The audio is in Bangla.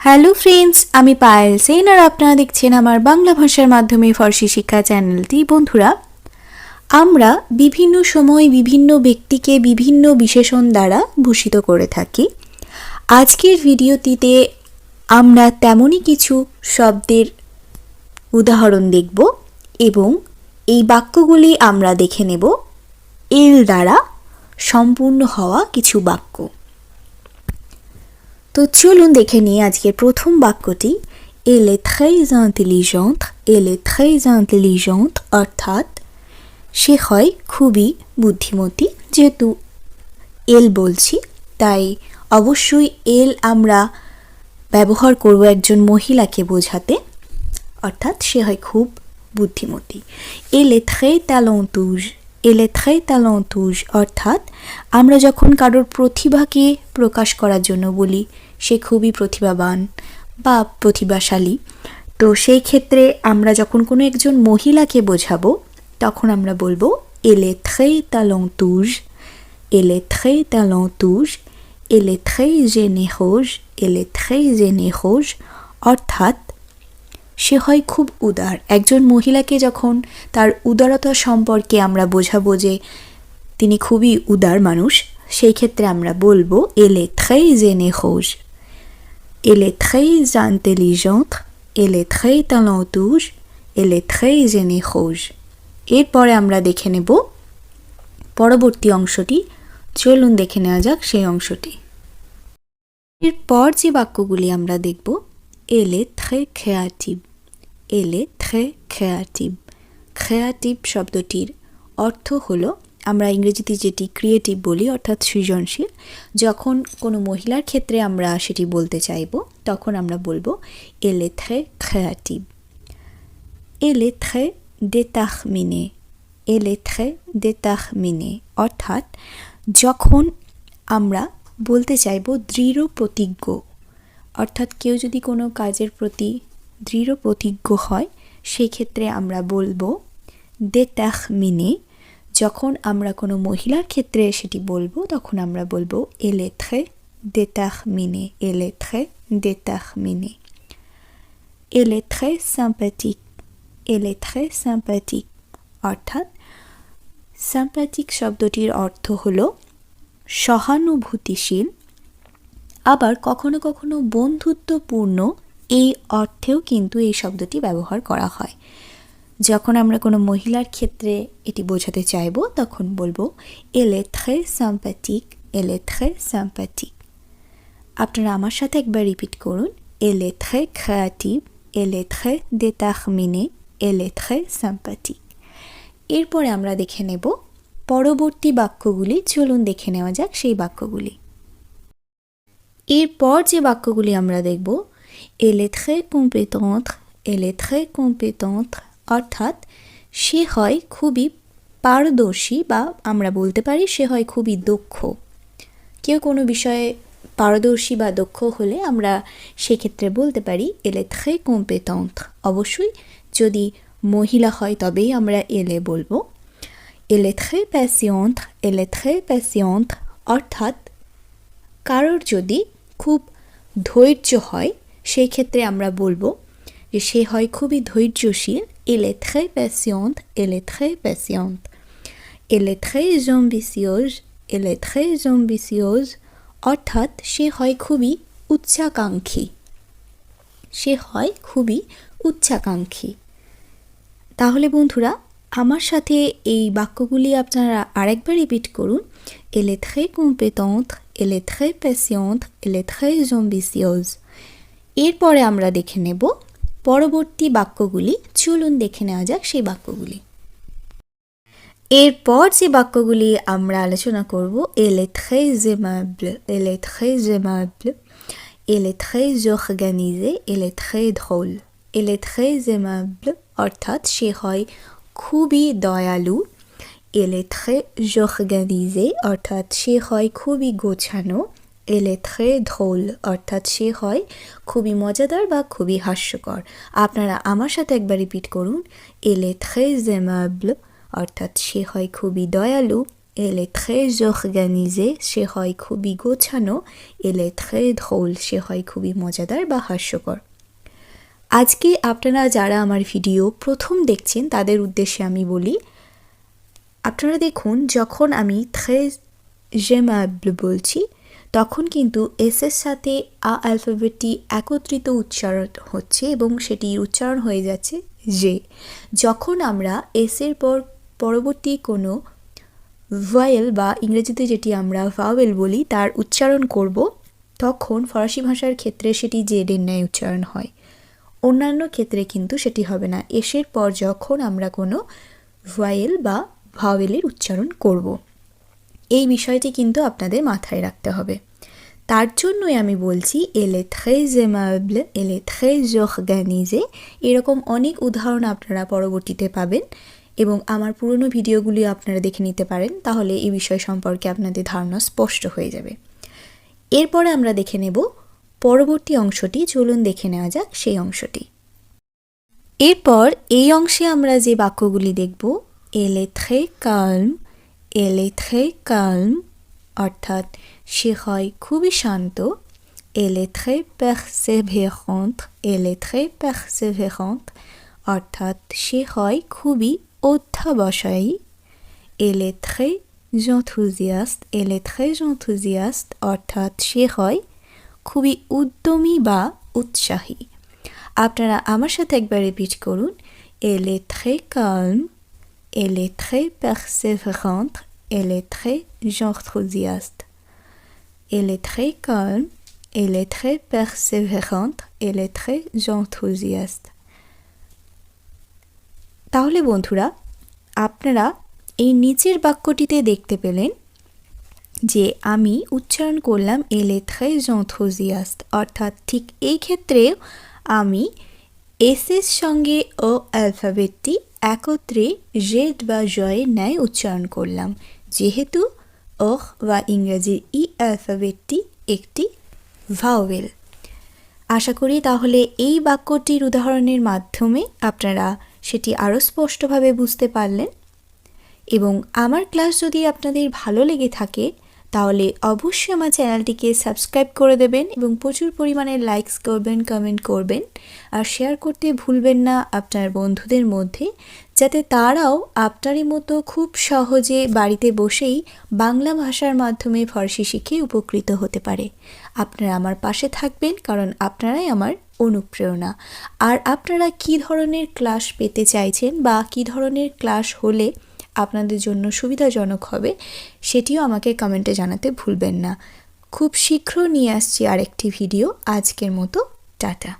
হ্যালো ফ্রেন্ডস, আমি পায়েল সেন আর আপনারা দেখছেন আমার বাংলা ভাষার মাধ্যমে ফর্সি শিক্ষা চ্যানেলটি। বন্ধুরা, আমরা বিভিন্ন সময় বিভিন্ন ব্যক্তিকে বিভিন্ন বিশেষণ দ্বারা ভূষিত করে থাকি। আজকের ভিডিওটিতে আমরা তেমনই কিছু শব্দের উদাহরণ দেখব এবং এই বাক্যগুলি আমরা দেখে নেব এল দ্বারা সম্পূর্ণ হওয়া কিছু বাক্য। তো চলুন দেখে নিই আজকের প্রথম বাক্যটি। Elle est très intelligente, elle est très intelligente অর্থাৎ সে হয় খুবই বুদ্ধিমতী। যেহেতু এল বলছি তাই অবশ্যই এল আমরা ব্যবহার করব একজন মহিলাকে বোঝাতে, অর্থাৎ সে হয় খুব বুদ্ধিমতী। Elle est très talentueuse, elle est très talentueuse অর্থাৎ আমরা যখন কারোর প্রতিভাকে প্রকাশ করার জন্য বলি সে খুবই প্রতিভাবান বা প্রতিভাশালী, তো সেই ক্ষেত্রে আমরা যখন কোনো একজন মহিলাকে বোঝাবো তখন আমরা বলবো Elle est très talentueuse, elle est très talentueuse, elle est très généreuse, elle est très généreuse অর্থাৎ সে হয় খুব উদার। একজন মহিলাকে যখন তার উদারতা সম্পর্কে আমরা বোঝাবো যে তিনি খুবই উদার মানুষ, সেই ক্ষেত্রে আমরা বলবো Elle est très généreuse, elle est très intelligente, elle est très talentueuse, elle est très généreuse। এরপরে আমরা দেখে নেব পরবর্তী অংশটি। চলুন দেখে নেওয়া যাক সেই অংশটি। এরপর যে বাক্যগুলি আমরা দেখব, Elle est très créative, elle est très créative। Creative শব্দটির অর্থ হলো, আমরা ইংরেজিতে যেটি ক্রিয়েটিভ বলি অর্থাৎ সৃজনশীল, যখন কোনো মহিলার ক্ষেত্রে আমরা সেটি বলতে চাইব তখন আমরা বলবো Elle est très créative, elle est très déterminée, elle est très déterminée অর্থাৎ যখন আমরা বলতে চাইব দৃঢ় প্রতিজ্ঞ, অর্থাৎ কেউ যদি কোনো কাজের প্রতি দৃঢ় প্রতিজ্ঞ হয় সেই ক্ষেত্রে আমরা বলবো déterminée। যখন আমরা কোনো মহিলার ক্ষেত্রে সেটি বলবো তখন আমরা বলবো Elle est très déterminée, elle est très déterminée। Elle est très sympathique, elle est très sympathique অর্থাৎ sympathique শব্দটির অর্থ হলো সহানুভূতিশীল, আবার কখনো কখনো বন্ধুত্বপূর্ণ এই অর্থেও কিন্তু এই শব্দটি ব্যবহার করা হয়। যখন আমরা কোনো মহিলার ক্ষেত্রে এটি বোঝাতে চাইব তখন বলবো Elle est très sympathique, elle est très sympathique। আপনারা আমার সাথে একবার রিপিট করুন, Elle est très créative, elle est très déterminée, elle est très sympathique। এরপরে আমরা দেখে নেব পরবর্তী বাক্যগুলি। চলুন দেখে নেওয়া যাক সেই বাক্যগুলি। এরপর যে বাক্যগুলি আমরা দেখব, Elle est très compétente, elle est très compétente অর্থাৎ সে হয় খুবই পারদর্শী, বা আমরা বলতে পারি সে হয় খুবই দক্ষ। কেউ কোনো বিষয়ে পারদর্শী বা দক্ষ হলে আমরা সেক্ষেত্রে বলতে পারি Elle est très compétente। অবশ্যই যদি মহিলা হয় তবেই আমরা এলে বলবো। Elle est très patiente, elle est très patiente অর্থাৎ কারোর যদি খুব ধৈর্য হয় সেই ক্ষেত্রে আমরা বলবো যে সে হয় খুবই ধৈর্যশীল। Elle est très patiente, elle est très patiente। Elle est très ambitieuse, elle est très ambitieuse অর্থাৎ সে হয় খুবই উচ্চাকাঙ্ক্ষী, সে হয় খুবই উচ্চাকাঙ্ক্ষী। তাহলে বন্ধুরা, আমার সাথে এই বাক্যগুলি আপনারা আরেকবার রিপিট করুন। Elle est très compétente, elle est très patiente, elle est très ambitieuse। এরপরে আমরা দেখে নেব পরবর্তী বাক্যগুলি। চলুন দেখে নেওয়া যাক সেই বাক্যগুলি। এরপর যে বাক্যগুলি আমরা আলোচনা করব, Elle est très aimable, elle est très aimable, elle est très organisée, elle est très drôle। Elle est très aimable অর্থাৎ সে হয় খুবই দয়ালু। Elle est très organisée অর্থাৎ সে হয় খুবই গোছানো। Elle est très drôle অর্থাৎ সে হয় খুবই মজাদার বা খুবই হাস্যকর। আপনারা আমার সাথে একবার রিপিট করুন, Elle est très aimable অর্থাৎ সে হয় খুবই দয়ালু। elle est très organisée সে হয় খুবই গোছানো, elle est très drôle সে হয় খুবই মজাদার বা হাস্যকর। আজকে আপনারা যারা আমার ভিডিও প্রথম দেখছেন তাদের উদ্দেশ্যে আমি বলি, আপনারা দেখুন যখন আমি très aimable বলছি তখন কিন্তু এস এর সাথে আ অ্যালফাবেটটি একত্রিত উচ্চারণ হচ্ছে এবং সেটি উচ্চারণ হয়ে যাচ্ছে যে। যখন আমরা এস এর পর পরবর্তী কোনো ভয়েল বা ইংরেজিতে যেটি আমরা ভাওয়েল বলি তার উচ্চারণ করব, তখন ফরাসি ভাষার ক্ষেত্রে সেটি জেডের ন্যায় উচ্চারণ হয়। অন্যান্য ক্ষেত্রে কিন্তু সেটি হবে না। এসের পর যখন আমরা কোনো ভয়েল বা ভাওয়েলের উচ্চারণ করব, এই বিষয়টি কিন্তু আপনাদের মাথায় রাখতে হবে। তার জন্যই আমি বলছি elle est très aimable, elle est très organisée। এরকম অনেক উদাহরণ আপনারা পরবর্তীতে পাবেন এবং আমার পুরনো ভিডিওগুলি আপনারা দেখে নিতে পারেন, তাহলে এই বিষয় সম্পর্কে আপনাদের ধারণা স্পষ্ট হয়ে যাবে। এরপরে আমরা দেখে নেব পরবর্তী অংশটি। চলুন দেখে নেওয়া যাক সেই অংশটি। এরপর এই অংশে আমরা যে বাক্যগুলি দেখব, elle est très calme, elle est très calme অর্থাৎ সে হয় খুবই শান্ত, elle est très persévérante, elle est très persévérante অর্থাৎ সে হয় খুবই অধ্যাবসায়ী, elle est très enthousiaste, elle est très enthousiaste অর্থাৎ সে হয় খুবই উদ্যমী বা উৎসাহী। আপনারা আমার সাথে একবার রিপিট করুন, elle est très calme, elle est très persévérante, elle est très enthousiaste. Elle est très calme, elle est très persévérante, elle est très enthousiaste. তাহলে বন্ধুরা, আপনারা এই নিচের বাক্যটিতে দেখতে পেলেন যে আমি উচ্চারণ করলাম elle est très enthousiaste অর্থাৎ ঠিক এই ক্ষেত্রেও আমি এস এর সঙ্গে ও অ্যালফাবেটটি একত্রে জেড বা জয়ের ন্যায় উচ্চারণ করলাম, যেহেতু ওহ বা ইংরেজির ই অ্যালফাবেটটি একটি ভাওয়েল। আশা করি তাহলে এই বাক্যটির উদাহরণের মাধ্যমে আপনারা সেটি আরও স্পষ্টভাবে বুঝতে পারলেন। এবং আমার ক্লাস যদি আপনাদের ভালো লেগে থাকে তাহলে অবশ্যই আমার চ্যানেলটিকে সাবস্ক্রাইব করে দেবেন এবং প্রচুর পরিমাণে লাইকস করবেন, কমেন্ট করবেন আর শেয়ার করতে ভুলবেন না আপনার বন্ধুদের মধ্যে, যাতে তারাও আপনারই মতো খুব সহজে বাড়িতে বসেই বাংলা ভাষার মাধ্যমে ফরাসি শিখে উপকৃত হতে পারে। আপনারা আমার পাশে থাকবেন কারণ আপনারাই আমার অনুপ্রেরণা। আর আপনারা কী ধরনের ক্লাস পেতে চাইছেন বা কী ধরনের ক্লাস হলে আপনাদের জন্য সুবিধাজনক হবে সেটিও আমাকে কমেন্টে জানাতে ভুলবেন না। খুব শীঘ্র নিয়ে আসছি আরেকটি ভিডিও। আজকের মতো টাটা।